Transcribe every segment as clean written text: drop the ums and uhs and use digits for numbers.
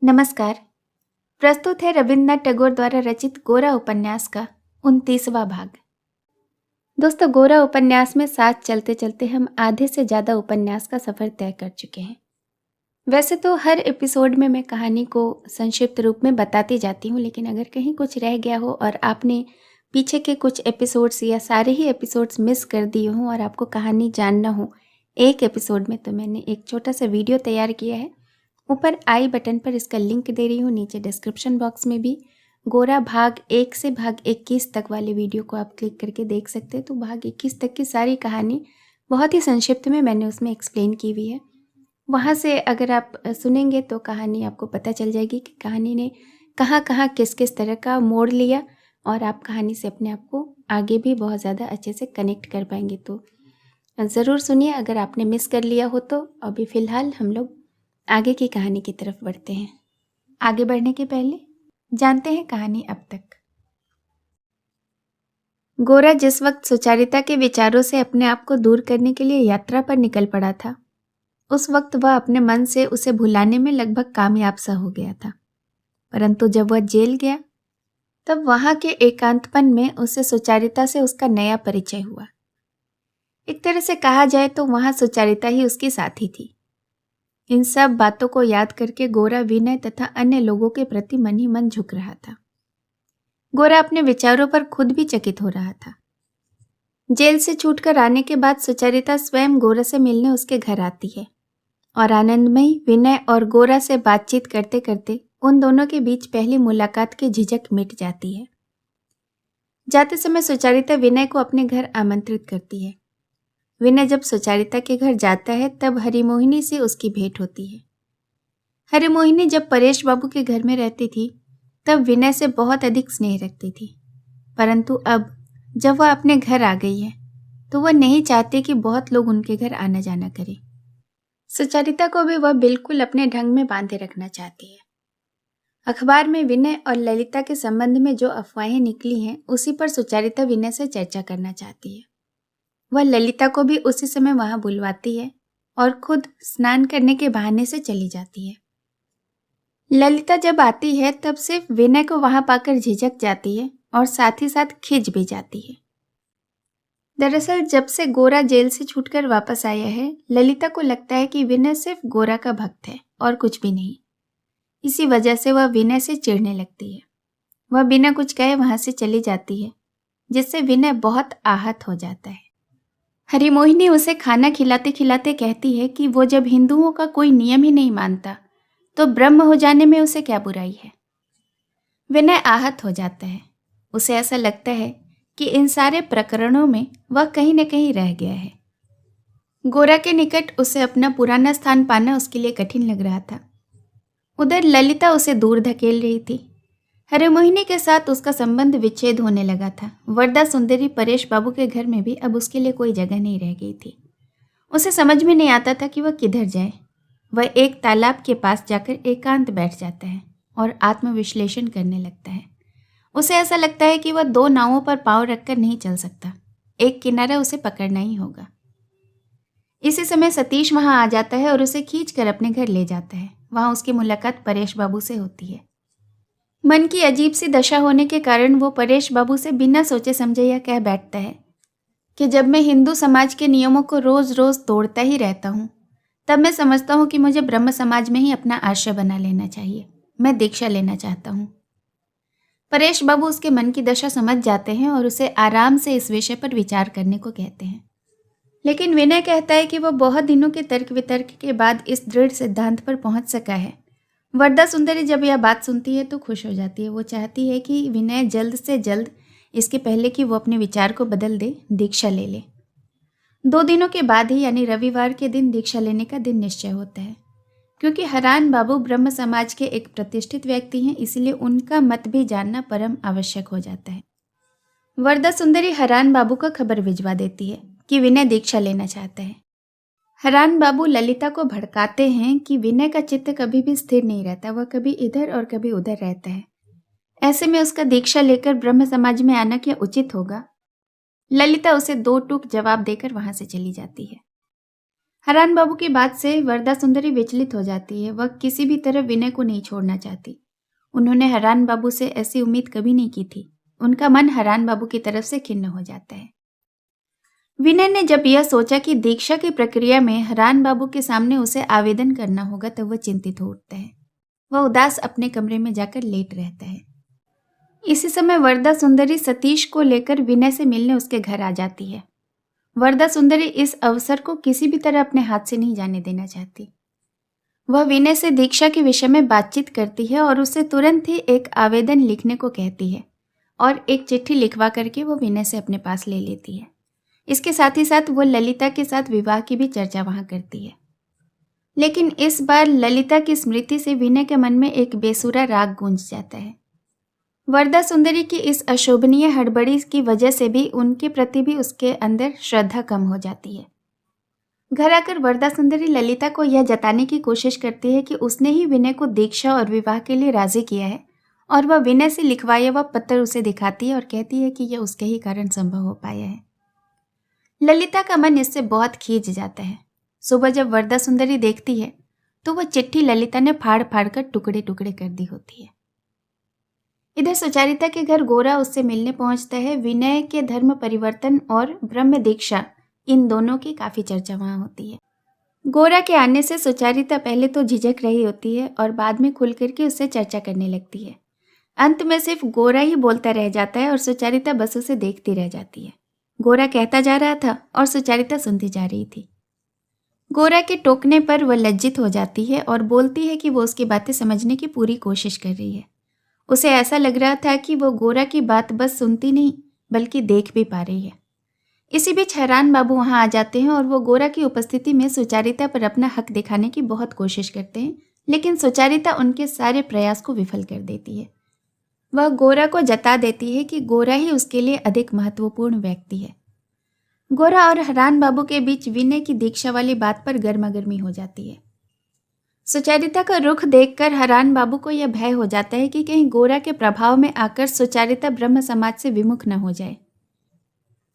नमस्कार। प्रस्तुत है रविन्द्रनाथ टैगोर द्वारा रचित गोरा उपन्यास का 29वां भाग। दोस्तों, गोरा उपन्यास में साथ चलते चलते हम आधे से ज़्यादा उपन्यास का सफ़र तय कर चुके हैं। वैसे तो हर एपिसोड में मैं कहानी को संक्षिप्त रूप में बताती जाती हूँ, लेकिन अगर कहीं कुछ रह गया हो और आपने पीछे के कुछ एपिसोड्स या सारे ही एपिसोड्स मिस कर दिए हों और आपको कहानी जानना हो एक एपिसोड में, तो मैंने एक छोटा सा वीडियो तैयार किया है। ऊपर आई बटन पर इसका लिंक दे रही हूँ, नीचे डिस्क्रिप्शन बॉक्स में भी गोरा भाग 1 से भाग 21 तक वाले वीडियो को आप क्लिक करके देख सकते हैं। तो भाग 21 तक की सारी कहानी बहुत ही संक्षिप्त में मैंने उसमें एक्सप्लेन की हुई है। वहाँ से अगर आप सुनेंगे तो कहानी आपको पता चल जाएगी कि कहानी ने कहाँ कहाँ किस किस तरह का मोड़ लिया, और आप कहानी से अपने आप को आगे भी बहुत ज़्यादा अच्छे से कनेक्ट कर पाएंगे। तो ज़रूर सुनिए अगर आपने मिस कर लिया हो तो। अभी फ़िलहाल हम लोग आगे की कहानी की तरफ बढ़ते हैं। आगे बढ़ने के पहले जानते हैं कहानी अब तक। गोरा जिस वक्त सुचारिता के विचारों से अपने आप को दूर करने के लिए यात्रा पर निकल पड़ा था, उस वक्त वह अपने मन से उसे भुलाने में लगभग कामयाब सा हो गया था। परंतु जब वह जेल गया, तब वहां के एकांतपन में उसे सुचारिता से उसका नया परिचय हुआ। एक तरह से कहा जाए तो वहां सुचारिता ही उसकी साथी थी। इन सब बातों को याद करके गोरा विनय तथा अन्य लोगों के प्रति मन ही मन झुक रहा था। गोरा अपने विचारों पर खुद भी चकित हो रहा था। जेल से छूटकर आने के बाद सुचरिता स्वयं गोरा से मिलने उसके घर आती है और आनंदमयी विनय और गोरा से बातचीत करते करते उन दोनों के बीच पहली मुलाकात की झिझक मिट जाती है। जाते समय सुचरिता विनय को अपने घर आमंत्रित करती है। विनय जब सुचारिता के घर जाता है तब हरिमोहिनी से उसकी भेंट होती है। हरिमोहिनी जब परेश बाबू के घर में रहती थी तब विनय से बहुत अधिक स्नेह रखती थी, परंतु अब जब वह अपने घर आ गई है तो वह नहीं चाहती कि बहुत लोग उनके घर आना जाना करें। सुचारिता को भी वह बिल्कुल अपने ढंग में बांधे रखना चाहती है। अखबार में विनय और ललिता के संबंध में जो अफवाहें निकली हैं उसी पर सुचारिता विनय से चर्चा करना चाहती है। वह ललिता को भी उसी समय वहां बुलवाती है और खुद स्नान करने के बहाने से चली जाती है। ललिता जब आती है तब सिर्फ विनय को वहां पाकर झिझक जाती है और साथ ही साथ खिंच भी जाती है। दरअसल जब से गोरा जेल से छूटकर वापस आया है, ललिता को लगता है कि विनय सिर्फ गोरा का भक्त है और कुछ भी नहीं। इसी वजह से वह विनय से चिढ़ने लगती है। वह बिना कुछ कहे वहां से चली जाती है, जिससे विनय बहुत आहत हो जाता है। हरिमोहिनी उसे खाना खिलाते खिलाते कहती है कि वो जब हिंदुओं का कोई नियम ही नहीं मानता तो ब्रह्म हो जाने में उसे क्या बुराई है। विनय आहत हो जाता है। उसे ऐसा लगता है कि इन सारे प्रकरणों में वह कहीं न कहीं रह गया है। गोरा के निकट उसे अपना पुराना स्थान पाना उसके लिए कठिन लग रहा था। उधर ललिता उसे दूर धकेल रही थी। हरिमोहिनी के साथ उसका संबंध विच्छेद होने लगा था। वरदा सुंदरी परेश बाबू के घर में भी अब उसके लिए कोई जगह नहीं रह गई थी। उसे समझ में नहीं आता था कि वह किधर जाए। वह एक तालाब के पास जाकर एकांत बैठ जाता है और आत्मविश्लेषण करने लगता है। उसे ऐसा लगता है कि वह दो नावों पर पांव रखकर नहीं चल सकता, एक किनारा उसे पकड़ना ही होगा। इसी समय सतीश वहां आ जाता है और उसे खींचकर अपने घर ले जाता है। वहां उसकी मुलाकात परेश बाबू से होती है। मन की अजीब सी दशा होने के कारण वो परेश बाबू से बिना सोचे समझे यह कह बैठता है कि जब मैं हिंदू समाज के नियमों को रोज रोज तोड़ता ही रहता हूँ, तब मैं समझता हूँ कि मुझे ब्रह्म समाज में ही अपना आश्रय बना लेना चाहिए। मैं दीक्षा लेना चाहता हूँ। परेश बाबू उसके मन की दशा समझ जाते हैं और उसे आराम से इस विषय पर विचार करने को कहते हैं। लेकिन विनय कहता है कि वह बहुत दिनों के तर्क वितर्क के बाद इस दृढ़ सिद्धांत पर पहुंच सका है। वरदा सुंदरी जब यह बात सुनती है तो खुश हो जाती है। वो चाहती है कि विनय जल्द से जल्द, इसके पहले कि वो अपने विचार को बदल दे, दीक्षा ले ले। 2 दिनों के बाद ही यानी रविवार के दिन दीक्षा लेने का दिन निश्चय होता है। क्योंकि हरान बाबू ब्रह्म समाज के एक प्रतिष्ठित व्यक्ति हैं, इसलिए उनका मत भी जानना परम आवश्यक हो जाता है। वरदा सुंदरी हरान बाबू को खबर भिजवा देती है कि विनय दीक्षा लेना चाहता है। हरान बाबू ललिता को भड़काते हैं कि विनय का चित्त कभी भी स्थिर नहीं रहता, वह कभी इधर और कभी उधर रहता है। ऐसे में उसका दीक्षा लेकर ब्रह्म समाज में आना क्या उचित होगा। ललिता उसे 2 टूक जवाब देकर वहां से चली जाती है। हरान बाबू की बात से वरदा सुंदरी विचलित हो जाती है। वह किसी भी तरह विनय को नहीं छोड़ना चाहती। उन्होंने हरान बाबू से ऐसी उम्मीद कभी नहीं की थी। उनका मन हरान बाबू की तरफ से खिन्न हो जाता है। विनय ने जब यह सोचा कि दीक्षा की प्रक्रिया में हरान बाबू के सामने उसे आवेदन करना होगा, तब वह चिंतित हो उठता है। वह उदास अपने कमरे में जाकर लेट रहता है। इसी समय वरदा सुंदरी सतीश को लेकर विनय से मिलने उसके घर आ जाती है। वरदा सुंदरी इस अवसर को किसी भी तरह अपने हाथ से नहीं जाने देना चाहती। वह विनय से दीक्षा के विषय में बातचीत करती है और उसे तुरंत ही एक आवेदन लिखने को कहती है और एक चिट्ठी लिखवा करके वो विनय से अपने पास ले लेती है। इसके साथ ही साथ वो ललिता के साथ विवाह की भी चर्चा वहां करती है। लेकिन इस बार ललिता की स्मृति से विनय के मन में एक बेसुरा राग गूंज जाता है। वरदा सुंदरी की इस अशोभनीय हड़बड़ी की वजह से भी उनके प्रति भी उसके अंदर श्रद्धा कम हो जाती है। घर आकर वरदा सुंदरी ललिता को यह जताने की कोशिश करती है कि उसने ही विनय को दीक्षा और विवाह के लिए राजी किया है और वह विनय से लिखवाया वह पत्र उसे दिखाती है और कहती है कि यह उसके ही कारण संभव हो पाया है। ललिता का मन इससे बहुत खींच जाता है। सुबह जब वरदा सुंदरी देखती है तो वह चिट्ठी ललिता ने फाड़ फाड़ कर टुकड़े टुकड़े कर दी होती है। इधर सुचारिता के घर गोरा उससे मिलने पहुंचता है। विनय के धर्म परिवर्तन और ब्रह्म दीक्षा, इन दोनों की काफी चर्चा वहां होती है। गोरा के आने से सुचारिता पहले तो झिझक रही होती है और बाद में खुल करके उससे चर्चा करने लगती है। अंत में सिर्फ गोरा ही बोलता रह जाता है और सुचारिता बस उसे देखती रह जाती है। गोरा कहता जा रहा था और सुचारिता सुनती जा रही थी। गोरा के टोकने पर वह लज्जित हो जाती है और बोलती है कि वो उसकी बातें समझने की पूरी कोशिश कर रही है। उसे ऐसा लग रहा था कि वो गोरा की बात बस सुनती नहीं बल्कि देख भी पा रही है। इसी बीच हरान बाबू वहां आ जाते हैं और वो गोरा की उपस्थिति में सुचारिता पर अपना हक दिखाने की बहुत कोशिश करते हैं, लेकिन सुचारिता उनके सारे प्रयास को विफल कर देती है। वह गोरा को जता देती है कि गोरा ही उसके लिए अधिक महत्वपूर्ण व्यक्ति है। गोरा और हरान बाबू के बीच विनय की दीक्षा वाली बात पर गर्मागर्मी हो जाती है। सुचारिता का रुख देखकर हरान बाबू को यह भय हो जाता है कि कहीं गोरा के प्रभाव में आकर सुचारिता ब्रह्म समाज से विमुख न हो जाए।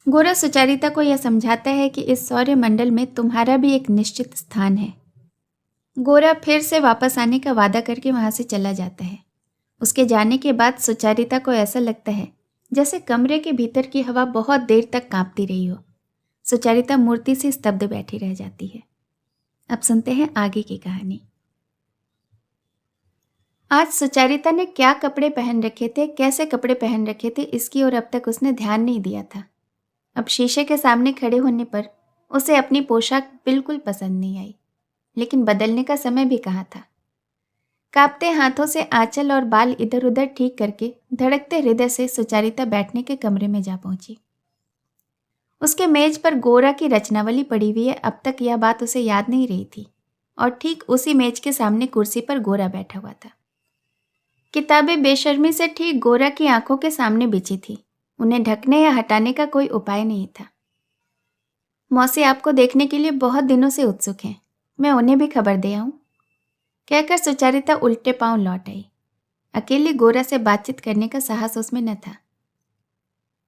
गोरा सुचारिता को यह समझाता है कि इस सौर्य मंडल में तुम्हारा भी एक निश्चित स्थान है। गोरा फिर से वापस आने का वादा करके वहां से चला जाता है। उसके जाने के बाद सुचारिता को ऐसा लगता है जैसे कमरे के भीतर की हवा बहुत देर तक कांपती रही हो। सुचारिता मूर्ति से स्तब्ध बैठी रह जाती है। अब सुनते हैं आगे की कहानी। आज सुचारिता ने क्या कपड़े पहन रखे थे, कैसे कपड़े पहन रखे थे, इसकी ओर अब तक उसने ध्यान नहीं दिया था। अब शीशे के सामने खड़े होने पर उसे अपनी पोशाक बिल्कुल पसंद नहीं आई, लेकिन बदलने का समय भी कहाँ था। कांपते हाथों से आंचल और बाल इधर उधर ठीक करके धड़कते हृदय से सुचारिता बैठने के कमरे में जा पहुंची। उसके मेज पर गोरा की रचनावली पड़ी हुई है। अब तक यह बात उसे याद नहीं रही थी और ठीक उसी मेज के सामने कुर्सी पर गोरा बैठा हुआ था। किताबें बेशर्मी से ठीक गोरा की आंखों के सामने बिछी थी। उन्हें ढकने या हटाने का कोई उपाय नहीं था। मौसी आपको देखने के लिए बहुत दिनों से उत्सुक हैं, मैं उन्हें भी खबर दे आऊं, कहकर सुचारिता उल्टे पांव लौट आई। अकेले गोरा से बातचीत करने का साहस उसमें न था।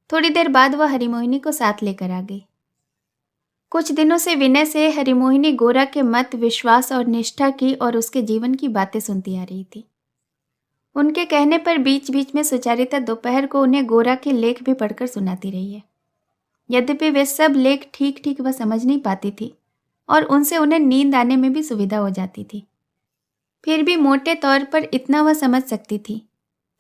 थोड़ी देर बाद वह हरिमोहिनी को साथ लेकर आ गई। कुछ दिनों से विनय से हरिमोहिनी गोरा के मत, विश्वास और निष्ठा की और उसके जीवन की बातें सुनती आ रही थी। उनके कहने पर बीच बीच में सुचारिता दोपहर को उन्हें गोरा के लेख भी पढ़कर सुनाती रही है। यद्यपि वे सब लेख ठीक ठीक वह समझ नहीं पाती थी और उनसे उन्हें नींद आने में भी सुविधा हो जाती थी, फिर भी मोटे तौर पर इतना वह समझ सकती थी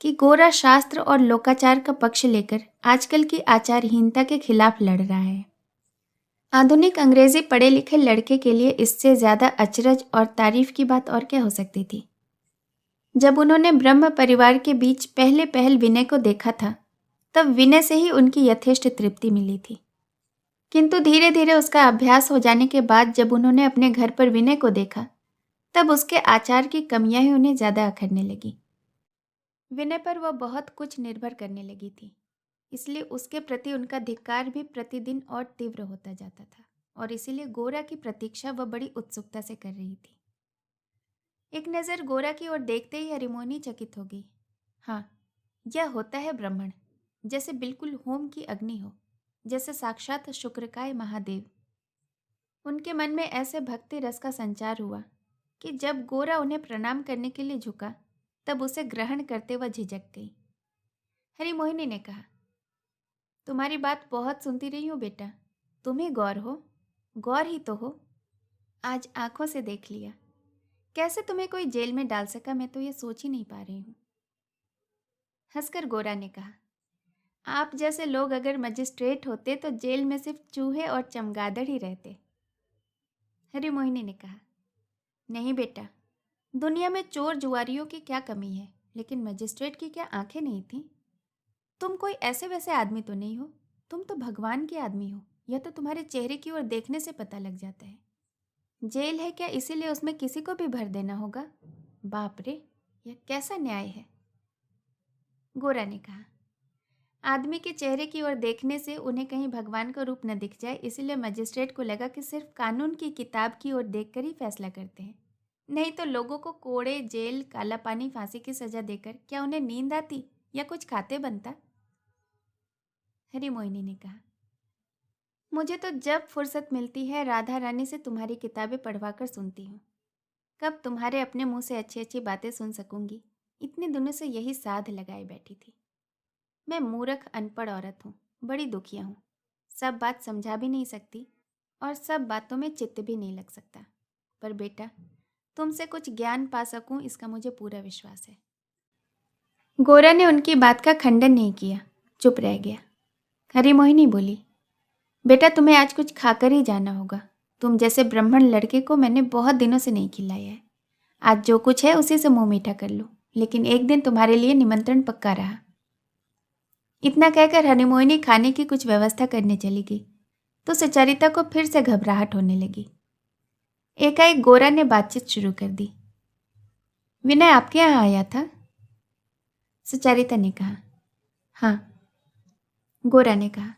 कि गोरा शास्त्र और लोकाचार का पक्ष लेकर आजकल की आचारहीनता के खिलाफ लड़ रहा है। आधुनिक अंग्रेजी पढ़े लिखे लड़के के लिए इससे ज्यादा अचरज और तारीफ की बात और क्या हो सकती थी। जब उन्होंने ब्रह्म परिवार के बीच पहले पहल विनय को देखा था, तब विनय से ही उनकी यथेष्ट तृप्ति मिली थी। किंतु धीरे धीरे उसका अभ्यास हो जाने के बाद जब उन्होंने अपने घर पर विनय को देखा, तब उसके आचार की कमियां ही उन्हें ज्यादा अखरने लगी। विनय पर वह बहुत कुछ निर्भर करने लगी थी, इसलिए उसके प्रति उनका धिक्कार भी प्रतिदिन और तीव्र होता जाता था और इसीलिए गोरा की प्रतीक्षा वह बड़ी उत्सुकता से कर रही थी। एक नज़र गोरा की ओर देखते ही हरिमोहिनी चकित हो गई। हाँ, यह होता है ब्राह्मण, जैसे बिल्कुल होम की अग्नि हो, जैसे साक्षात शुक्रकाय महादेव। उनके मन में ऐसे भक्ति रस का संचार हुआ कि जब गोरा उन्हें प्रणाम करने के लिए झुका तब उसे ग्रहण करते वह झिझक गई। हरिमोहिनी ने कहा, तुम्हारी बात बहुत सुनती रही हूँ बेटा, तुम ही गौर हो, गौर ही तो हो। आज आंखों से देख लिया। कैसे तुम्हें कोई जेल में डाल सका, मैं तो ये सोच ही नहीं पा रही हूँ। हंसकर गोरा ने कहा, आप जैसे लोग अगर मजिस्ट्रेट होते तो जेल में सिर्फ चूहे और चमगादड़ ही रहते। हरिमोहिनी ने कहा, नहीं बेटा, दुनिया में चोर जुआरियों की क्या कमी है, लेकिन मजिस्ट्रेट की क्या आंखें नहीं थीं? तुम कोई ऐसे वैसे आदमी तो नहीं हो, तुम तो भगवान के आदमी हो, यह तो तुम्हारे चेहरे की ओर देखने से पता लग जाता है। जेल है क्या इसीलिए उसमें किसी को भी भर देना होगा? बाप रे, यह कैसा न्याय है। गोरा ने कहा, आदमी के चेहरे की ओर देखने से उन्हें कहीं भगवान का रूप न दिख जाए, इसीलिए मजिस्ट्रेट को लगा कि सिर्फ कानून की किताब की ओर देखकर ही फैसला करते हैं। नहीं तो लोगों को कोड़े, जेल, काला पानी, फांसी की सजा देकर क्या उन्हें नींद आती या कुछ खाते बनता? हरिमोहिनी ने कहा, मुझे तो जब फुर्सत मिलती है राधा रानी से तुम्हारी किताबें पढ़वा कर सुनती हूँ। कब तुम्हारे अपने मुंह से अच्छी अच्छी बातें सुन सकूंगी, इतने दिनों से यही साध लगाए बैठी थी। मैं मूर्ख अनपढ़ औरत हूँ, बड़ी दुखिया हूँ, सब बात समझा भी नहीं सकती और सब बातों में चित्त भी नहीं लग सकता। पर बेटा, तुमसे कुछ ज्ञान पा सकूं इसका मुझे पूरा विश्वास है। गोरा ने उनकी बात का खंडन नहीं किया, चुप रह गया। हरिमोहिनी बोली, बेटा तुम्हें आज कुछ खाकर ही जाना होगा। तुम जैसे ब्राह्मण लड़के को मैंने बहुत दिनों से नहीं खिलाया है। आज जो कुछ है उसी से मुंह मीठा कर लो, लेकिन एक दिन तुम्हारे लिए निमंत्रण पक्का रहा। इतना कहकर हरिमोहिनी खाने की कुछ व्यवस्था करने चली गई तो सुचरिता को फिर से घबराहट होने लगी। एकाएक गोरा ने बातचीत शुरू कर दी। विनय आपके यहाँ आया था? सुचरिता ने कहा, हाँ। गोरा ने कहा,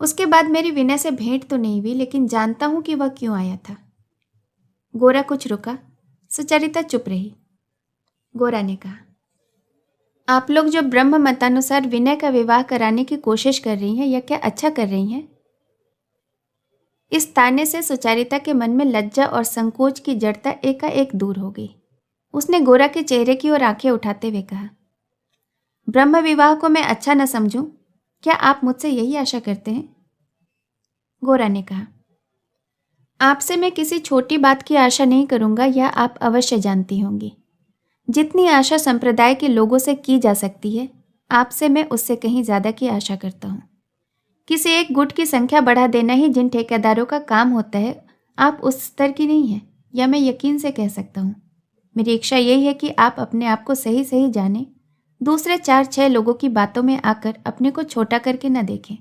उसके बाद मेरी विनय से भेंट तो नहीं हुई, लेकिन जानता हूं कि वह क्यों आया था। गोरा कुछ रुका, सुचरिता चुप रही। गोरा ने कहा, आप लोग जो ब्रह्म मतानुसार विनय का विवाह कराने की कोशिश कर रही हैं, यह क्या अच्छा कर रही हैं? इस ताने से सुचरिता के मन में लज्जा और संकोच की जड़ता एकाएक दूर हो गई। उसने गोरा के चेहरे की ओर आंखें उठाते हुए कहा, ब्रह्म विवाह को मैं अच्छा न समझूं, क्या आप मुझसे यही आशा करते हैं? गोरा ने कहा, आपसे मैं किसी छोटी बात की आशा नहीं करूंगा, यह आप अवश्य जानती होंगी। जितनी आशा संप्रदाय के लोगों से की जा सकती है, आपसे मैं उससे कहीं ज्यादा की आशा करता हूं। किसी एक गुट की संख्या बढ़ा देना ही जिन ठेकेदारों का काम होता है, आप उस स्तर की नहीं है, यह मैं यकीन से कह सकता हूँ। मेरी इच्छा यही है कि आप अपने आप को सही सही जाने, दूसरे 4-6 लोगों की बातों में आकर अपने को छोटा करके न देखें।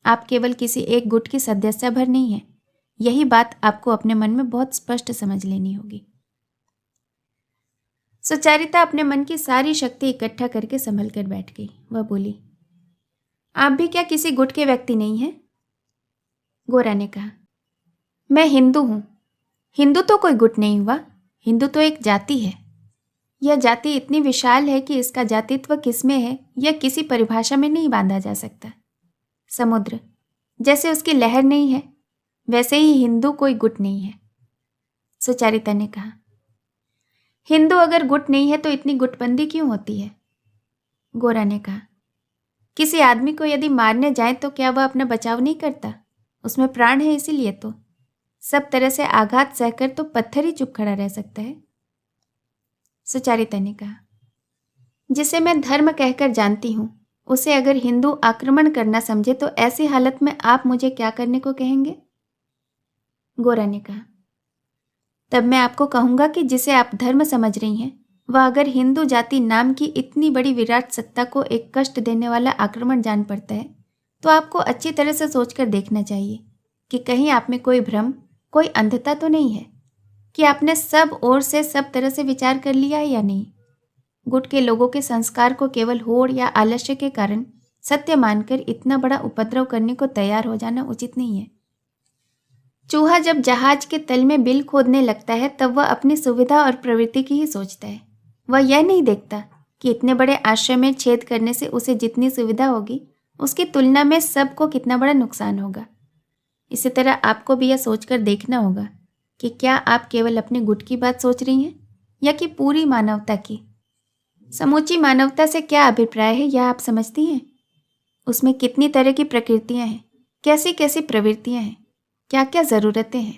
आप केवल किसी एक गुट की सदस्य भर नहीं है, यही बात आपको अपने मन में बहुत स्पष्ट समझ लेनी होगी। सुचरिता अपने मन की सारी शक्ति इकट्ठा करके संभल कर बैठ गई। वह बोली, आप भी क्या किसी गुट के व्यक्ति नहीं हैं? गोरा ने कहा, मैं हिंदू हूं। हिंदू तो कोई गुट नहीं हुआ, हिंदू तो एक जाति है। यह जाति इतनी विशाल है कि इसका जातित्व किसमें है यह किसी परिभाषा में नहीं बांधा जा सकता। समुद्र जैसे उसकी लहर नहीं है, वैसे ही हिंदू कोई गुट नहीं है। सुचरिता ने कहा, हिंदू अगर गुट नहीं है तो इतनी गुटबंदी क्यों होती है? गोरा ने कहा, किसी आदमी को यदि मारने जाए तो क्या वह अपना बचाव नहीं करता? उसमें प्राण है, इसीलिए तो सब तरह से आघात सहकर तो पत्थर ही चुप खड़ा रह सकता है। सुचरिता ने कहा, जिसे मैं धर्म कहकर जानती हूं, उसे अगर हिंदू आक्रमण करना समझे तो ऐसी हालत में आप मुझे क्या करने को कहेंगे? गोरा ने कहा, तब मैं आपको कहूंगा कि जिसे आप धर्म समझ रही हैं, वह अगर हिंदू जाति नाम की इतनी बड़ी विराट सत्ता को एक कष्ट देने वाला आक्रमण जान पड़ता है, तो आपको अच्छी तरह से सोचकर देखना चाहिए कि कहीं आप में कोई भ्रम, कोई अंधता तो नहीं है, कि आपने सब ओर से सब तरह से विचार कर लिया है या नहीं। गुट के लोगों के संस्कार को केवल होड़ या आलस्य के कारण सत्य मानकर इतना बड़ा उपद्रव करने को तैयार हो जाना उचित नहीं है। चूहा जब जहाज के तल में बिल खोदने लगता है तब वह अपनी सुविधा और प्रवृत्ति की ही सोचता है। वह यह नहीं देखता कि इतने बड़े आश्रय में छेद करने से उसे जितनी सुविधा होगी उसकी तुलना में सबको कितना बड़ा नुकसान होगा। इसी तरह आपको भी यह सोचकर देखना होगा कि क्या आप केवल अपने गुट की बात सोच रही हैं या कि पूरी मानवता की। समूची मानवता से क्या अभिप्राय है यह आप समझती हैं? उसमें कितनी तरह की प्रकृतियां हैं, कैसी कैसी प्रवृत्तियां हैं, क्या क्या ज़रूरतें हैं।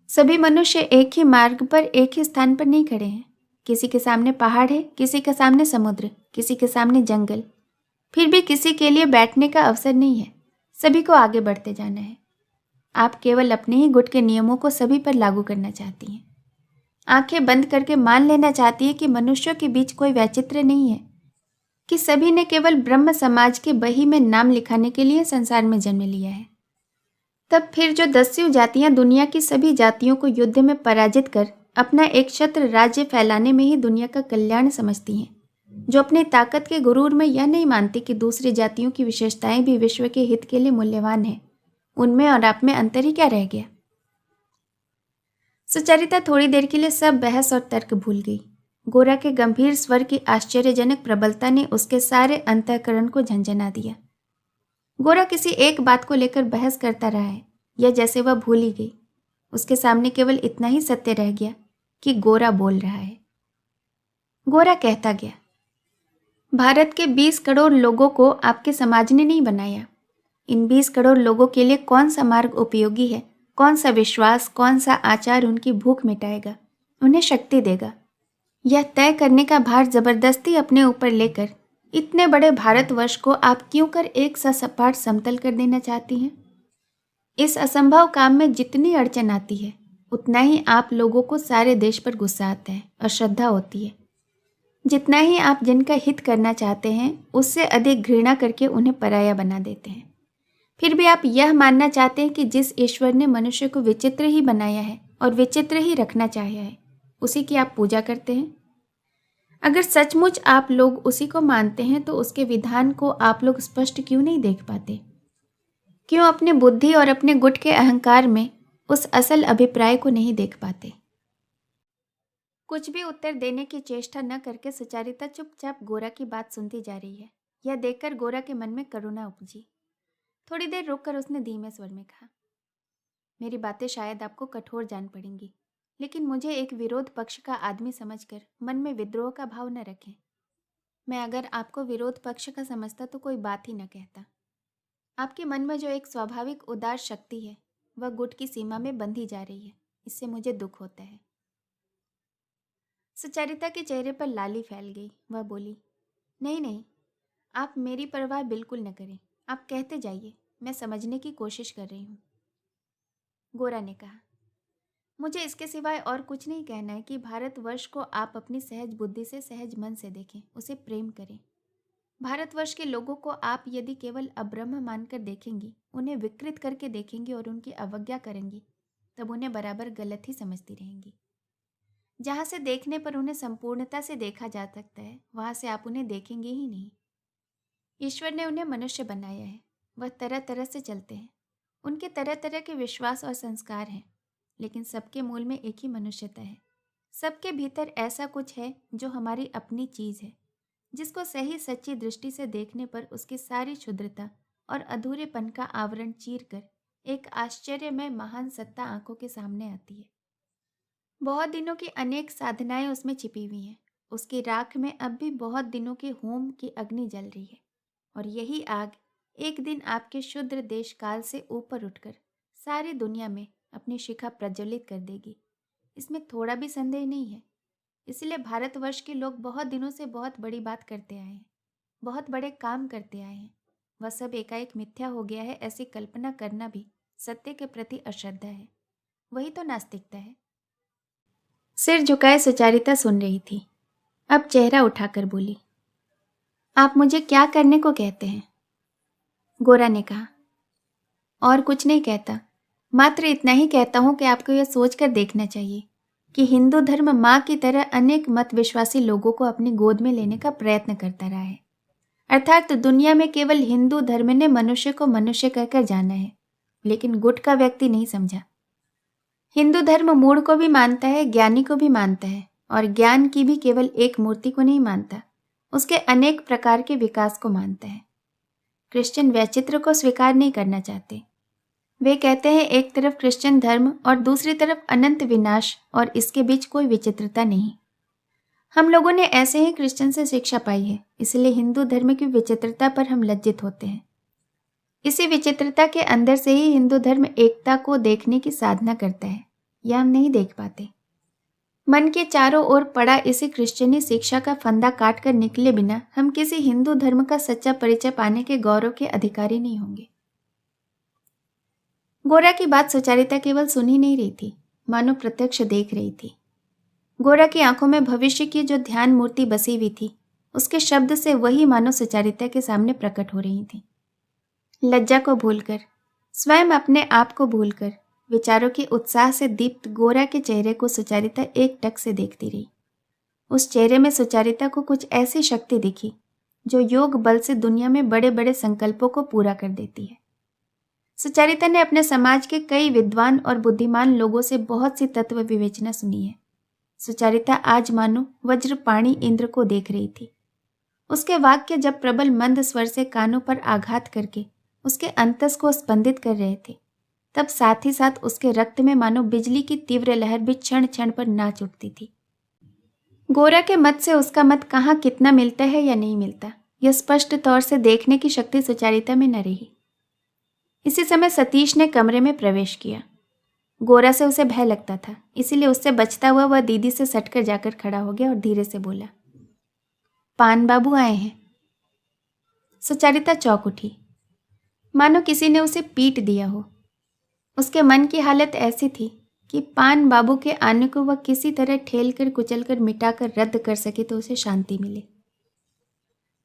सभी मनुष्य एक ही मार्ग पर, एक ही स्थान पर नहीं खड़े हैं। किसी के सामने पहाड़ है, किसी के सामने समुद्र, किसी के सामने जंगल। फिर भी किसी के लिए बैठने का अवसर नहीं है। सभी को आगे बढ़ते जाना है। आप केवल अपने ही गुट के नियमों को सभी पर लागू करना चाहती हैं। आंखें बंद करके मान लेना चाहती है कि मनुष्यों के बीच कोई वैचित्र्य नहीं है, कि सभी ने केवल ब्रह्म समाज के बही में नाम लिखाने के लिए संसार में जन्म लिया है। तब फिर जो दस्यु जातियां दुनिया की सभी जातियों को युद्ध में पराजित कर अपना एक छत्र राज्य फैलाने में ही दुनिया का कल्याण समझती हैं, जो अपनी ताकत के गुरूर में यह नहीं मानती कि दूसरी जातियों की विशेषताएं भी विश्व के हित के लिए मूल्यवान हैं, उनमें और आप में अंतर ही क्या रह गया। सुचरिता थोड़ी देर के लिए सब बहस और तर्क भूल गई। गोरा के गंभीर स्वर की आश्चर्यजनक प्रबलता ने उसके सारे अंतःकरण को झंझना दिया। गोरा किसी एक बात को लेकर बहस करता रहा है, या जैसे वह भूल ही गई। उसके सामने केवल इतना ही सत्य रह गया कि गोरा बोल रहा है। गोरा कहता गया, भारत के 20 करोड़ लोगों को आपके समाज ने नहीं बनाया। इन 20 करोड़ लोगों के लिए कौन सा मार्ग उपयोगी है, कौन सा विश्वास, कौन सा आचार उनकी भूख मिटाएगा, उन्हें शक्ति देगा, यह तय करने का भार जबरदस्ती अपने ऊपर लेकर इतने बड़े भारतवर्ष को आप क्यों कर एक सा सपाट समतल कर देना चाहती हैं? इस असंभव काम में जितनी अड़चन आती है, उतना ही आप लोगों को सारे देश पर गुस्सा आता है और श्रद्धा होती है। जितना ही आप जिनका हित करना चाहते हैं, उससे अधिक घृणा करके उन्हें पराया बना देते हैं। फिर भी आप यह मानना चाहते हैं कि जिस ईश्वर ने मनुष्य को विचित्र ही बनाया है और विचित्र ही रखना चाहा है, उसी की आप पूजा करते हैं। अगर सचमुच आप लोग उसी को मानते हैं तो उसके विधान को आप लोग स्पष्ट क्यों नहीं देख पाते? क्यों अपने बुद्धि और अपने गुट के अहंकार में उस असल अभिप्राय को नहीं देख पाते? कुछ भी उत्तर देने की चेष्टा न करके सुचरिता चुपचाप गोरा की बात सुनती जा रही है। यह देखकर गोरा के मन में करुणा उपजी। थोड़ी देर रुककर उसने धीमे स्वर में कहा, मेरी बातें शायद आपको कठोर जान पड़ेंगी, लेकिन मुझे एक विरोध पक्ष का आदमी समझकर मन में विद्रोह का भाव न रखें। मैं अगर आपको विरोध पक्ष का समझता तो कोई बात ही न कहता। आपके मन में जो एक स्वाभाविक उदार शक्ति है, वह गुट की सीमा में बंधी जा रही है। इससे मुझे दुख होता है। सुचरिता के चेहरे पर लाली फैल गई। वह बोली, नहीं नहीं, आप मेरी परवाह बिल्कुल न करें। आप कहते जाइए, मैं समझने की कोशिश कर रही हूँ। गोरा ने कहा, मुझे इसके सिवाय और कुछ नहीं कहना है कि भारतवर्ष को आप अपनी सहज बुद्धि से, सहज मन से देखें, उसे प्रेम करें। भारतवर्ष के लोगों को आप यदि केवल अब्रह्म मानकर देखेंगी, उन्हें विकृत करके देखेंगी और उनकी अवज्ञा करेंगी, तब उन्हें बराबर गलत ही समझती रहेंगी। जहाँ से देखने पर उन्हें संपूर्णता से देखा जा सकता है, वहाँ से आप उन्हें देखेंगे ही नहीं। ईश्वर ने उन्हें मनुष्य बनाया है। वह तरह तरह से चलते हैं, उनके तरह तरह के विश्वास और संस्कार हैं, लेकिन सबके मूल में एक ही मनुष्यता है। सबके भीतर ऐसा कुछ है जो हमारी अपनी चीज़ है, जिसको सही सच्ची दृष्टि से देखने पर उसकी सारी क्षुद्रता और अधूरेपन का आवरण चीर कर एक आश्चर्यमय महान सत्ता आंखों के सामने आती है। बहुत दिनों की अनेक साधनाएं उसमें छिपी हुई हैं। उसकी राख में अब भी बहुत दिनों के होम की अग्नि जल रही है, और यही आग एक दिन आपके शुद्र देश काल से ऊपर उठकर सारी दुनिया में अपनी शिखा प्रज्वलित कर देगी। इसमें थोड़ा भी संदेह नहीं है। इसलिए भारतवर्ष के लोग बहुत दिनों से बहुत बड़ी बात करते आए हैं, बहुत बड़े काम करते आए हैं। वह सब एकाएक मिथ्या हो गया है, ऐसी कल्पना करना भी सत्य के प्रति अश्रद्धा है। वही तो नास्तिकता है। सिर झुकाए सुचरिता सुन रही थी। अब चेहरा उठाकर बोली, आप मुझे क्या करने को कहते हैं? गोरा ने कहा, और कुछ नहीं कहता, मात्र इतना ही कहता हूं कि आपको यह सोचकर देखना चाहिए कि हिंदू धर्म माँ की तरह अनेक मत विश्वासी लोगों को अपनी गोद में लेने का प्रयत्न करता रहा है। अर्थात दुनिया में केवल हिंदू धर्म ने मनुष्य को मनुष्य कहकर जाना है, लेकिन गुट का व्यक्ति नहीं समझा। हिंदू धर्म मूढ़ को भी मानता है, ज्ञानी को भी मानता है, और ज्ञान की भी केवल एक मूर्ति को नहीं मानता, उसके अनेक प्रकार के विकास को मानता है। क्रिश्चियन वैचित्र को स्वीकार नहीं करना चाहते। वे कहते हैं एक तरफ क्रिश्चियन धर्म और दूसरी तरफ अनंत विनाश, और इसके बीच कोई विचित्रता नहीं। हम लोगों ने ऐसे ही क्रिश्चियन से शिक्षा पाई है, इसलिए हिंदू धर्म की विचित्रता पर हम लज्जित होते हैं। इसी विचित्रता के अंदर से ही हिंदू धर्म एकता को देखने की साधना करता है, यह हम नहीं देख पाते। मन के चारों ओर पड़ा इसी क्रिश्चियनी शिक्षा का फंदा काट कर निकले बिना हम किसी हिंदू धर्म का सच्चा परिचय पाने के गौरव के अधिकारी नहीं होंगे। गोरा की बात सुचारिता केवल सुन ही नहीं रही थी, मानो प्रत्यक्ष देख रही थी। गोरा की आंखों में भविष्य की जो ध्यान मूर्ति बसी हुई थी, उसके शब्द से वही मानो सुचारिता के सामने प्रकट हो रही थी। लज्जा को भूलकर, स्वयं अपने आप को भूलकर, विचारों के उत्साह से दीप्त गोरा के चेहरे को सुचारिता एक टक से देखती रही। उस चेहरे में सुचारिता को कुछ ऐसी शक्ति दिखी जो योग बल से दुनिया में बड़े बड़े संकल्पों को पूरा कर देती है। सुचारिता ने अपने समाज के कई विद्वान और बुद्धिमान लोगों से बहुत सी तत्व विवेचना सुनी है। सुचारिता आज मानो वज्रपाणी इंद्र को देख रही थी। उसके वाक्य जब प्रबल मंद स्वर से कानों पर आघात करके उसके अंतस को स्पंदित कर रहे थे, तब साथ ही साथ उसके रक्त में मानो बिजली की तीव्र लहर भी क्षण क्षण पर नाच उठती थी। गोरा के मत से उसका मत कहाँ कितना मिलता है या नहीं मिलता, यह स्पष्ट तौर से देखने की शक्ति सुचारिता में न रही। इसी समय सतीश ने कमरे में प्रवेश किया। गोरा से उसे भय लगता था, इसीलिए उससे बचता हुआ वह दीदी से सटकर जाकर खड़ा हो गया और धीरे से बोला, पान बाबू आए हैं। सुचारिता चौंक उठी, मानो किसी ने उसे पीट दिया हो। उसके मन की हालत ऐसी थी कि पान बाबू के आने को वह किसी तरह ठेल कर कुचल कर मिटा कर रद्द कर सके तो उसे शांति मिले।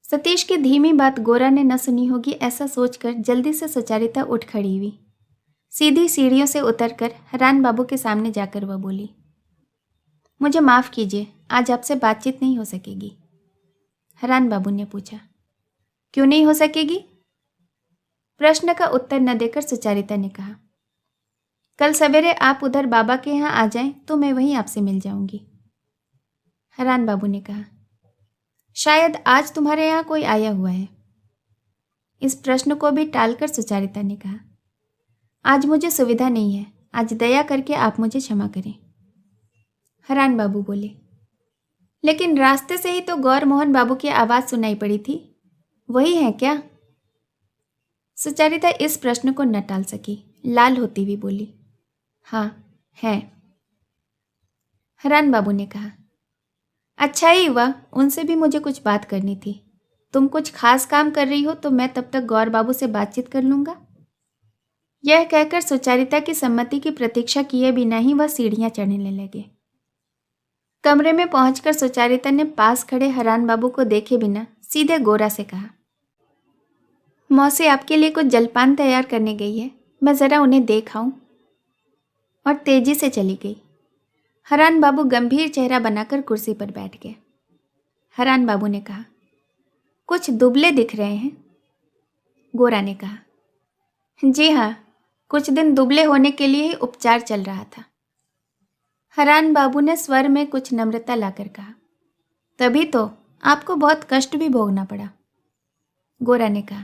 सतीश की धीमी बात गोरा ने न सुनी होगी, ऐसा सोचकर जल्दी से सुचारिता उठ खड़ी हुई। सीधी सीढ़ियों से उतरकर हरान बाबू के सामने जाकर वह बोली, मुझे माफ़ कीजिए, आज आपसे बातचीत नहीं हो सकेगी। हरान बाबू ने पूछा, क्यों नहीं हो सकेगी? प्रश्न का उत्तर न देकर सुचारिता ने कहा, कल सवेरे आप उधर बाबा के यहाँ आ जाएं तो मैं वहीं आपसे मिल जाऊंगी। हरान बाबू ने कहा, शायद आज तुम्हारे यहाँ कोई आया हुआ है। इस प्रश्न को भी टालकर सुचारिता ने कहा, आज मुझे सुविधा नहीं है, आज दया करके आप मुझे क्षमा करें। हरान बाबू बोले, लेकिन रास्ते से ही तो गौर मोहन बाबू की आवाज़ सुनाई पड़ी थी, वही है क्या? सुचारिता इस प्रश्न को न टाल सकी, लाल होती हुई बोली, हाँ है। हरान बाबू ने कहा, अच्छा ही हुआ, उनसे भी मुझे कुछ बात करनी थी। तुम कुछ खास काम कर रही हो तो मैं तब तक गौर बाबू से बातचीत कर लूँगा। यह कहकर सुचारिता की सम्मति की प्रतीक्षा किए बिना ही वह सीढ़ियाँ चढ़ने लगे। कमरे में पहुंचकर सुचारिता ने पास खड़े हरान बाबू को देखे बिना सीधे गोरा से कहा, मौसी आपके लिए कुछ जलपान तैयार करने गई है, मैं ज़रा उन्हें देख आऊं। और तेजी से चली गई। हरान बाबू गंभीर चेहरा बनाकर कुर्सी पर बैठ गए। हरान बाबू ने कहा, कुछ दुबले दिख रहे हैं। गोरा ने कहा, जी हाँ, कुछ दिन दुबले होने के लिए ही उपचार चल रहा था। हरान बाबू ने स्वर में कुछ नम्रता लाकर कहा, तभी तो आपको बहुत कष्ट भी भोगना पड़ा। गोरा ने कहा,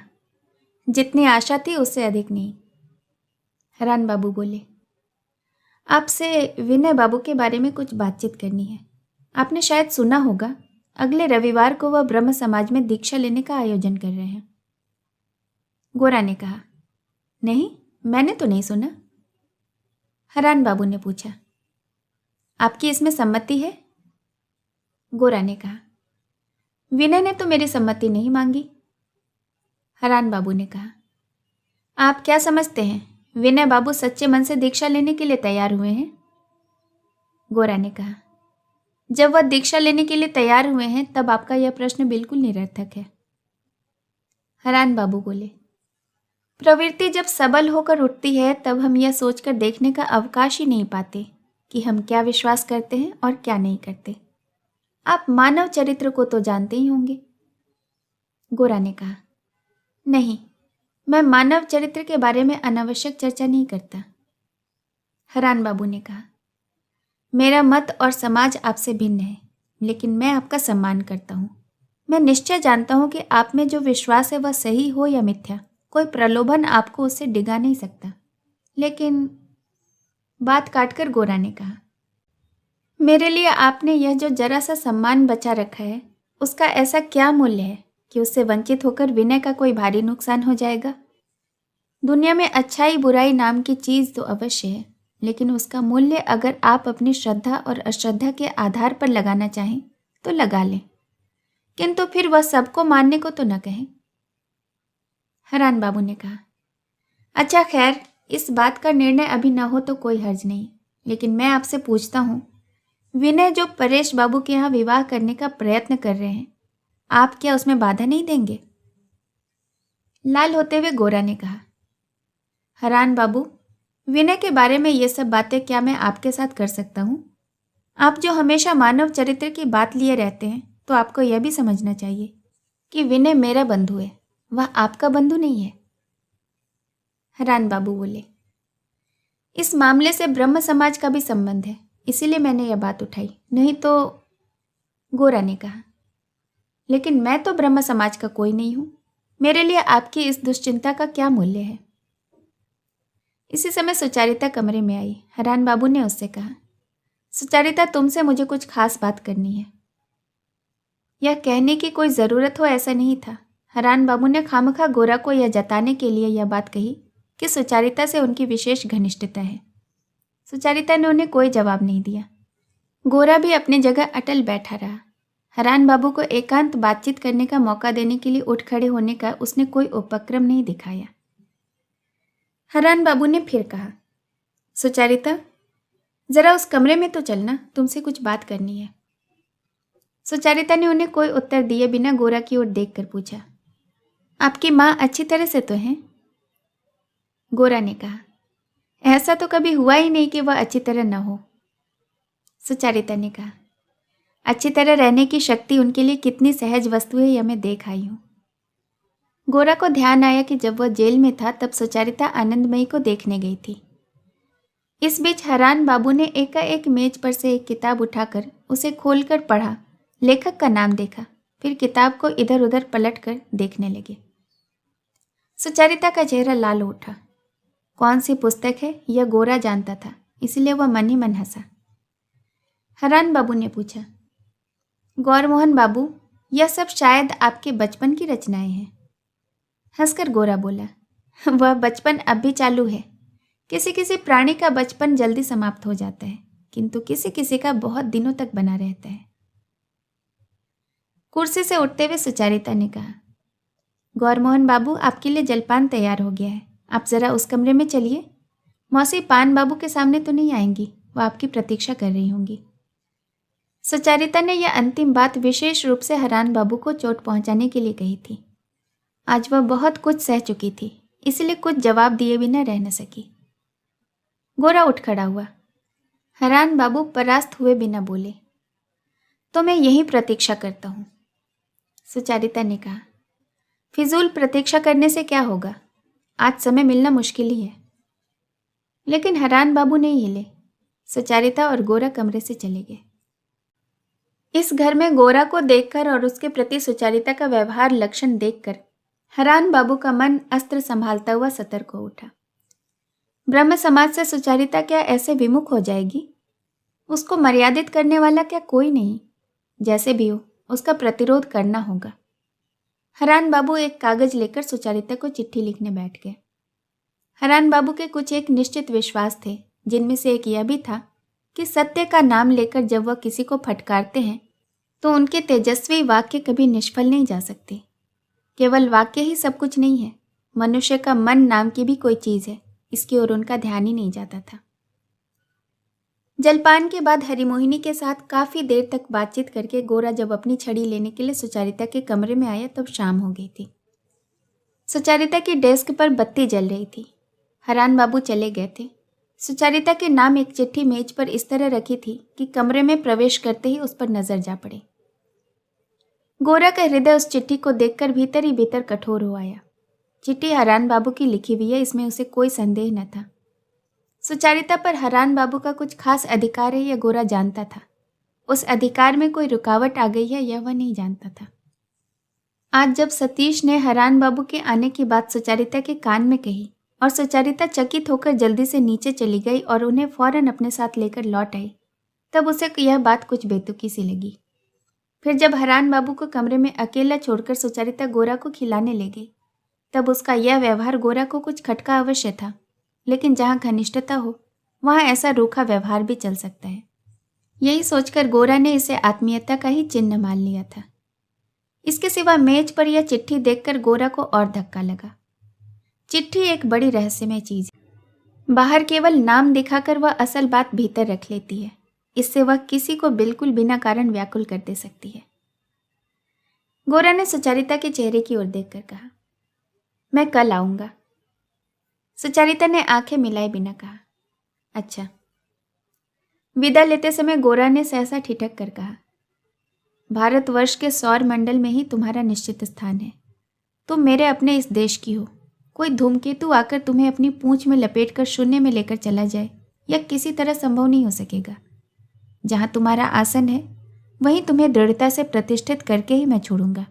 जितनी आशा थी उससे अधिक नहीं। हरान बाबू बोले, आपसे विनय बाबू के बारे में कुछ बातचीत करनी है। आपने शायद सुना होगा, अगले रविवार को वह ब्रह्म समाज में दीक्षा लेने का आयोजन कर रहे हैं। गोरा ने कहा, नहीं, मैंने तो नहीं सुना। हरान बाबू ने पूछा, आपकी इसमें सम्मति है? गोरा ने कहा, विनय ने तो मेरी सम्मति नहीं मांगी। हरान बाबू ने कहा, आप क्या समझते हैं, विनय बाबू सच्चे मन से दीक्षा लेने के लिए तैयार हुए हैं? गोरा ने कहा, जब वह दीक्षा लेने के लिए तैयार हुए हैं तब आपका यह प्रश्न बिल्कुल निरर्थक है। हरान बाबू बोले, प्रवृत्ति जब सबल होकर उठती है तब हम यह सोचकर देखने का अवकाश ही नहीं पाते कि हम क्या विश्वास करते हैं और क्या नहीं करते। आप मानव चरित्र को तो जानते ही होंगे। गोरा ने कहा, नहीं, मैं मानव चरित्र के बारे में अनावश्यक चर्चा नहीं करता। हरान बाबू ने कहा, मेरा मत और समाज आपसे भिन्न है, लेकिन मैं आपका सम्मान करता हूँ। मैं निश्चय जानता हूँ कि आप में जो विश्वास है वह सही हो या मिथ्या, कोई प्रलोभन आपको उससे डिगा नहीं सकता। लेकिन बात काटकर गोरा ने कहा, मेरे लिए आपने यह जो जरा सा सम्मान बचा रखा है, उसका ऐसा क्या मूल्य है कि उससे वंचित होकर विनय का कोई भारी नुकसान हो जाएगा? दुनिया में अच्छाई बुराई नाम की चीज तो अवश्य है, लेकिन उसका मूल्य अगर आप अपनी श्रद्धा और अश्रद्धा के आधार पर लगाना चाहें तो लगा लें, किंतु फिर वह सबको मानने को तो न कहें। हरान बाबू ने कहा, अच्छा खैर, इस बात का निर्णय अभी न हो तो कोई हर्ज नहीं, लेकिन मैं आपसे पूछता हूँ, विनय जो परेश बाबू के यहाँ विवाह करने का प्रयत्न कर रहे हैं, आप क्या उसमें बाधा नहीं देंगे? लाल होते हुए गोरा ने कहा, हरान बाबू, विनय के बारे में ये सब बातें क्या मैं आपके साथ कर सकता हूँ? आप जो हमेशा मानव चरित्र की बात लिए रहते हैं, तो आपको यह भी समझना चाहिए कि विनय मेरा बंधु है, वह आपका बंधु नहीं है। हरान बाबू बोले, इस मामले से ब्रह्म समाज का भी संबंध है, इसीलिए मैंने यह बात उठाई, नहीं तो। गोरा ने कहा, लेकिन मैं तो ब्रह्म समाज का कोई नहीं हूं, मेरे लिए आपकी इस दुश्चिंता का क्या मूल्य है? इसी समय सुचारिता कमरे में आई। हरान बाबू ने उससे कहा, सुचारिता, तुमसे मुझे कुछ खास बात करनी है। यह कहने की कोई ज़रूरत हो ऐसा नहीं था। हरान बाबू ने खामखा गोरा को यह जताने के लिए यह बात कही कि सुचारिता से उनकी विशेष घनिष्ठता है। सुचारिता ने उन्हें कोई जवाब नहीं दिया। गोरा भी अपनी जगह अटल बैठा रहा। हरान बाबू को एकांत बातचीत करने का मौका देने के लिए उठ खड़े होने का उसने कोई उपक्रम नहीं दिखाया। हरान बाबू ने फिर कहा, सुचारिता, जरा उस कमरे में तो चलना, तुमसे कुछ बात करनी है। सुचारिता ने उन्हें कोई उत्तर दिए बिना गोरा की ओर देखकर पूछा, आपकी माँ अच्छी तरह से तो हैं? गोरा ने कहा, ऐसा तो कभी हुआ ही नहीं कि वह अच्छी तरह न हो। सुचारिता ने कहा, अच्छी तरह रहने की शक्ति उनके लिए कितनी सहज वस्तु है यह मैं देख आई हूँ। गोरा को ध्यान आया कि जब वह जेल में था तब सुचारिता आनंदमयी को देखने गई थी। इस बीच हरान बाबू ने एकाएक मेज पर से एक किताब उठाकर उसे खोलकर पढ़ा, लेखक का नाम देखा, फिर किताब को इधर उधर पलटकर देखने लगे। सुचारिता का चेहरा लाल उठा। कौन सी पुस्तक है यह गोरा जानता था, इसलिए वह मन ही मन हंसा। हरान बाबू ने पूछा, गौरमोहन बाबू, यह सब शायद आपके बचपन की रचनाएं हैं? हंसकर गोरा बोला, वह बचपन अब भी चालू है। किसी किसी प्राणी का बचपन जल्दी समाप्त हो जाता है, किंतु किसी किसी का बहुत दिनों तक बना रहता है। कुर्सी से उठते हुए सुचारिता ने कहा, गौरमोहन बाबू, आपके लिए जलपान तैयार हो गया है, आप जरा उस कमरे में चलिए। मौसी पान बाबू के सामने तो नहीं आएंगी, वह आपकी प्रतीक्षा कर रही होंगी। सुचारिता ने यह अंतिम बात विशेष रूप से हरान बाबू को चोट पहुंचाने के लिए कही थी। आज वह बहुत कुछ सह चुकी थी, इसलिए कुछ जवाब दिए बिना रह न सकी। गोरा उठ खड़ा हुआ। हरान बाबू परास्त हुए बिना बोले, तो मैं यही प्रतीक्षा करता हूँ। सुचारिता ने कहा, फिजूल प्रतीक्षा करने से क्या होगा, आज समय मिलना मुश्किल ही है। लेकिन हरान बाबू नहीं हिले। सुचारिता और गोरा कमरे से चले गए। इस घर में गोरा को देखकर और उसके प्रति सुचारिता का व्यवहार लक्षण देखकर हरान बाबू का मन अस्त्र संभालता हुआ सतर्क हो उठा। ब्रह्म समाज से सुचारिता क्या ऐसे विमुख हो जाएगी? उसको मर्यादित करने वाला क्या कोई नहीं? जैसे भी हो, उसका प्रतिरोध करना होगा। हरान बाबू एक कागज लेकर सुचारिता को चिट्ठी लिखने बैठ गए। हरान बाबू के कुछ एक निश्चित विश्वास थे, जिनमें से एक यह भी था कि सत्य का नाम लेकर जब वह किसी को फटकारते हैं तो उनके तेजस्वी वाक्य कभी निष्फल नहीं जा सकते। केवल वाक्य ही सब कुछ नहीं है, मनुष्य का मन नाम की भी कोई चीज़ है, इसकी ओर उनका ध्यान ही नहीं जाता था। जलपान के बाद हरिमोहिनी के साथ काफ़ी देर तक बातचीत करके गोरा जब अपनी छड़ी लेने के लिए सुचारिता के कमरे में आया तब शाम हो गई थी। सुचारिता की डेस्क पर बत्ती जल रही थी। हरान बाबू चले गए थे। सुचारिता के नाम एक चिट्ठी मेज पर इस तरह रखी थी कि कमरे में प्रवेश करते ही उस पर नजर जा पड़े। गोरा का हृदय उस चिट्ठी को देखकर भीतर ही भीतर कठोर हो आया। चिट्ठी हरान बाबू की लिखी हुई है, इसमें उसे कोई संदेह न था। सुचारिता पर हरान बाबू का कुछ खास अधिकार है यह गोरा जानता था। उस अधिकार में कोई रुकावट आ गई है यह वह नहीं जानता था। आज जब सतीश ने हरान बाबू के आने की बात सुचारिता के कान में कही और सुचारिता चकित होकर जल्दी से नीचे चली गई और उन्हें फौरन अपने साथ लेकर लौट आई। तब उसे यह बात कुछ बेतुकी सी लगी। फिर जब हरान बाबू को कमरे में अकेला छोड़कर सुचारिता गोरा को खिलाने ले गई, तब उसका यह व्यवहार गोरा को कुछ खटका अवश्य था, लेकिन जहाँ घनिष्ठता हो वहाँ ऐसा रूखा व्यवहार भी चल सकता है। यही सोचकर गोरा ने इसे आत्मीयता का ही चिन्ह मान लिया था। इसके सिवा मेज पर यह चिट्ठी देखकर गोरा को और धक्का लगा। चिट्ठी एक बड़ी रहस्यमय चीज है। बाहर केवल नाम दिखाकर वह असल बात भीतर रख लेती है। इससे वह किसी को बिल्कुल बिना कारण व्याकुल कर दे सकती है। गोरा ने सुचारिता के चेहरे की ओर देखकर कहा, मैं कल आऊंगा। सुचारिता ने आंखें मिलाए बिना कहा, अच्छा। विदा लेते समय गोरा ने सहसा ठिठक कर कहा, भारतवर्ष के सौर मंडल में ही तुम्हारा निश्चित स्थान है। तुम मेरे अपने इस देश की हो। कोई धूमकेतु आकर तुम्हें अपनी पूंछ में लपेटकर शून्य में लेकर चला जाए, यह किसी तरह संभव नहीं हो सकेगा। जहां तुम्हारा आसन है वहीं तुम्हें दृढ़ता से प्रतिष्ठित करके ही मैं छोड़ूंगा।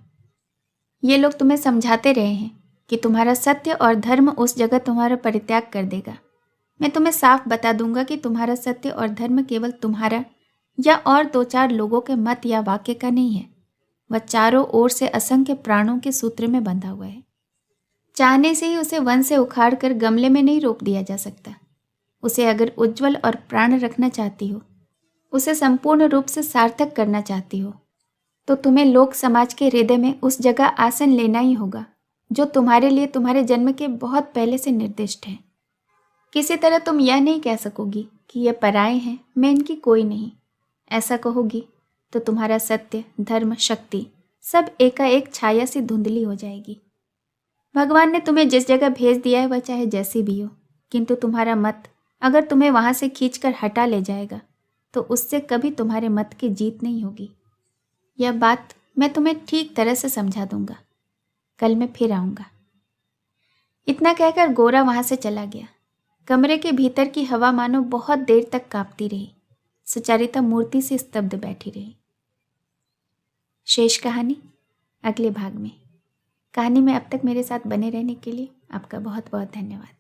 ये लोग तुम्हें समझाते रहे हैं कि तुम्हारा सत्य और धर्म उस जगह तुम्हारा परित्याग कर देगा। मैं तुम्हें साफ बता दूंगा कि तुम्हारा सत्य और धर्म केवल तुम्हारा या और 2-4 लोगों के मत या वाक्य का नहीं है। वह चारों ओर से असंख्य प्राणों के सूत्र में बंधा हुआ है। चाहने से ही उसे वन से उखाड़ कर गमले में नहीं रोप दिया जा सकता। उसे अगर उज्जवल और प्राण रखना चाहती हो, उसे संपूर्ण रूप से सार्थक करना चाहती हो, तो तुम्हें लोक समाज के हृदय में उस जगह आसन लेना ही होगा जो तुम्हारे लिए तुम्हारे जन्म के बहुत पहले से निर्दिष्ट है। किसी तरह तुम यह नहीं कह सकोगी कि ये पराए हैं, मैं इनकी कोई नहीं। ऐसा कहोगी तो तुम्हारा सत्य, धर्म, शक्ति सब एकाएक छाया सी धुंधली हो जाएगी। भगवान ने तुम्हें जिस जगह भेज दिया है वह चाहे जैसी भी हो, किंतु तुम्हारा मत अगर तुम्हें वहां से खींचकर हटा ले जाएगा तो उससे कभी तुम्हारे मत की जीत नहीं होगी। यह बात मैं तुम्हें ठीक तरह से समझा दूंगा। कल मैं फिर आऊंगा। इतना कहकर गोरा वहां से चला गया। कमरे के भीतर की हवा मानो बहुत देर तक कांपती रही। सुचारिता मूर्ति से स्तब्ध बैठी रही। शेष कहानी अगले भाग में। कहानी में अब तक मेरे साथ बने रहने के लिए आपका बहुत बहुत धन्यवाद।